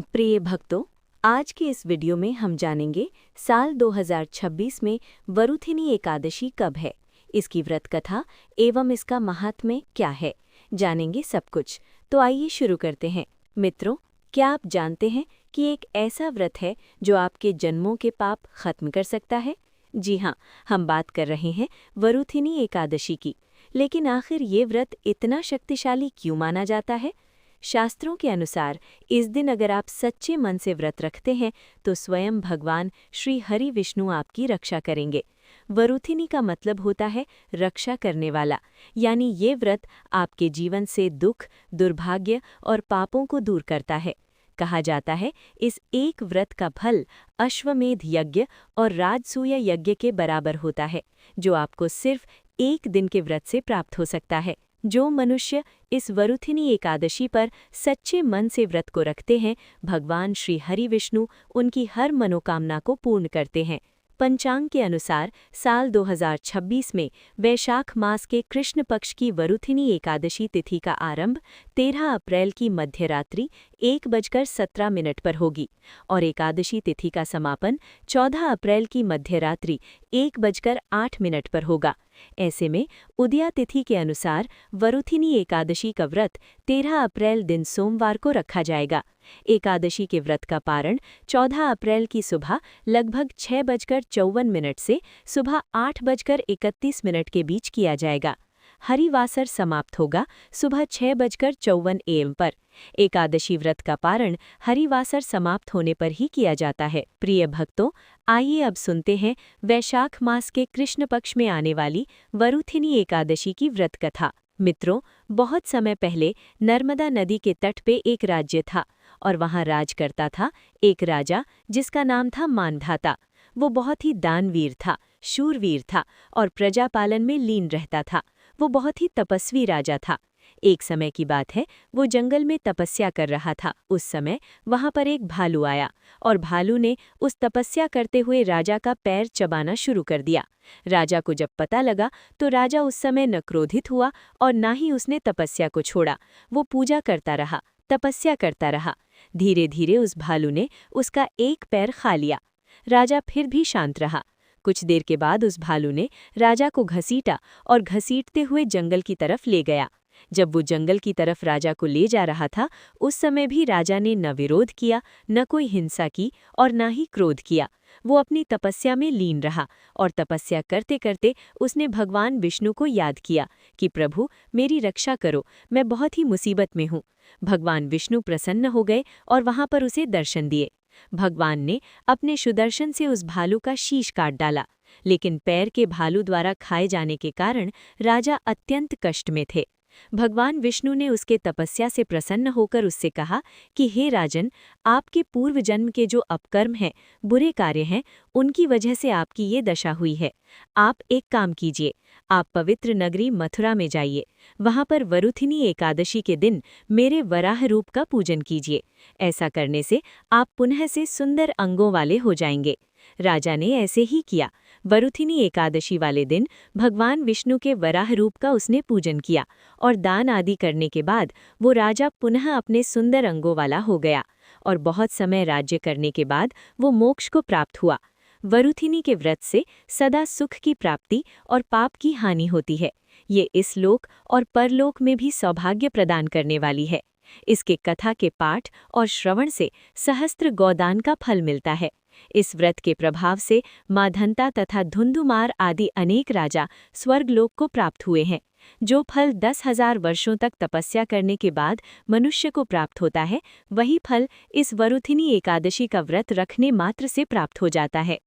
प्रिय भक्तों, आज के इस वीडियो में हम जानेंगे साल 2026 में वरुथिनी एकादशी कब है, इसकी व्रत कथा एवं इसका महात्म्य क्या है। जानेंगे सब कुछ, तो आइए शुरू करते हैं। मित्रों, क्या आप जानते हैं कि एक ऐसा व्रत है जो आपके जन्मों के पाप खत्म कर सकता है? जी हाँ, हम बात कर रहे हैं वरुथिनी एकादशी की। लेकिन आखिर ये व्रत इतना शक्तिशाली क्यों माना जाता है? शास्त्रों के अनुसार इस दिन अगर आप सच्चे मन से व्रत रखते हैं तो स्वयं भगवान श्री हरि विष्णु आपकी रक्षा करेंगे। वरुथिनी का मतलब होता है रक्षा करने वाला, यानी ये व्रत आपके जीवन से दुख, दुर्भाग्य और पापों को दूर करता है। कहा जाता है इस एक व्रत का फल अश्वमेध यज्ञ और राजसूय यज्ञ के बराबर होता है, जो आपको सिर्फ एक दिन के व्रत से प्राप्त हो सकता है। जो मनुष्य इस वरुथिनी एकादशी पर सच्चे मन से व्रत को रखते हैं, भगवान श्री हरि विष्णु उनकी हर मनोकामना को पूर्ण करते हैं। पंचांग के अनुसार साल 2026 में वैशाख मास के कृष्ण पक्ष की वरुथिनी एकादशी तिथि का आरंभ 13 अप्रैल की मध्यरात्रि 1:17 पर होगी और एकादशी तिथि का समापन 14 अप्रैल की मध्यरात्रि 1:08 पर होगा। ऐसे में उदया तिथि के अनुसार वरुथिनी एकादशी का व्रत 13 अप्रैल दिन सोमवार को रखा जाएगा। एकादशी के व्रत का पारण 14 अप्रैल की सुबह लगभग 6:54 से सुबह 8:31 के बीच किया जाएगा। हरिवासर समाप्त होगा सुबह 6:54 AM पर। एकादशी व्रत का पारण हरिवासर समाप्त होने पर ही किया जाता है। प्रिय भक्तों, आइए अब सुनते हैं वैशाख मास के कृष्ण पक्ष में आने वाली वरुथिनी एकादशी की व्रत कथा। मित्रों, बहुत समय पहले नर्मदा नदी के तट पे एक राज्य था और वहाँ राज करता था एक राजा जिसका नाम था मानधाता। वो बहुत ही दानवीर था, शूरवीर था और प्रजापालन में लीन रहता था। वो बहुत ही तपस्वी राजा था। एक समय की बात है, वो जंगल में तपस्या कर रहा था। उस समय वहां पर एक भालू आया और भालू ने उस तपस्या करते हुए राजा का पैर चबाना शुरू कर दिया। राजा को जब पता लगा तो राजा उस समय न क्रोधित हुआ और ना ही उसने तपस्या को छोड़ा। वो पूजा करता रहा, तपस्या करता रहा। धीरे धीरे उस भालू ने उसका एक पैर खा लिया। राजा फिर भी शांत रहा। कुछ देर के बाद उस भालू ने राजा को घसीटा और घसीटते हुए जंगल की तरफ ले गया। जब वो जंगल की तरफ राजा को ले जा रहा था, उस समय भी राजा ने न विरोध किया, न कोई हिंसा की और न ही क्रोध किया। वो अपनी तपस्या में लीन रहा और तपस्या करते करते उसने भगवान विष्णु को याद किया कि प्रभु, मेरी रक्षा करो, मैं बहुत ही मुसीबत में हूँ। भगवान विष्णु प्रसन्न हो गए और वहां पर उसे दर्शन दिए। भगवान ने अपने सुदर्शन से उस भालू का शीश काट डाला, लेकिन पैर के भालू द्वारा खाए जाने के कारण राजा अत्यंत कष्ट में थे। भगवान विष्णु ने उसके तपस्या से प्रसन्न होकर उससे कहा कि हे राजन, आपके पूर्व जन्म के जो अपकर्म हैं, बुरे कार्य हैं, उनकी वजह से आपकी ये दशा हुई है। आप एक काम कीजिए, आप पवित्र नगरी मथुरा में जाइए। वहां पर वरुथिनी एकादशी के दिन मेरे वराह रूप का पूजन कीजिए। ऐसा करने से आप पुनः से सुंदर अंगों वाले हो जाएंगे। राजा ने ऐसे ही किया। वरुथिनी एकादशी वाले दिन भगवान विष्णु के वराह रूप का उसने पूजन किया और दान आदि करने के बाद वो राजा पुनः अपने सुंदर अंगों वाला हो गया और बहुत समय राज्य करने के बाद वो मोक्ष को प्राप्त हुआ। वरुथिनी के व्रत से सदा सुख की प्राप्ति और पाप की हानि होती है। ये इस लोक और परलोक में भी सौभाग्य प्रदान करने वाली है। इसके कथा के पाठ और श्रवण से सहस्त्र गोदान का फल मिलता है। इस व्रत के प्रभाव से माधंता तथा धुंधुमार आदि अनेक राजा स्वर्गलोक को प्राप्त हुए हैं। जो फल 10,000 वर्षों तक तपस्या करने के बाद मनुष्य को प्राप्त होता है, वही फल इस वरुथिनी एकादशी का व्रत रखने मात्र से प्राप्त हो जाता है।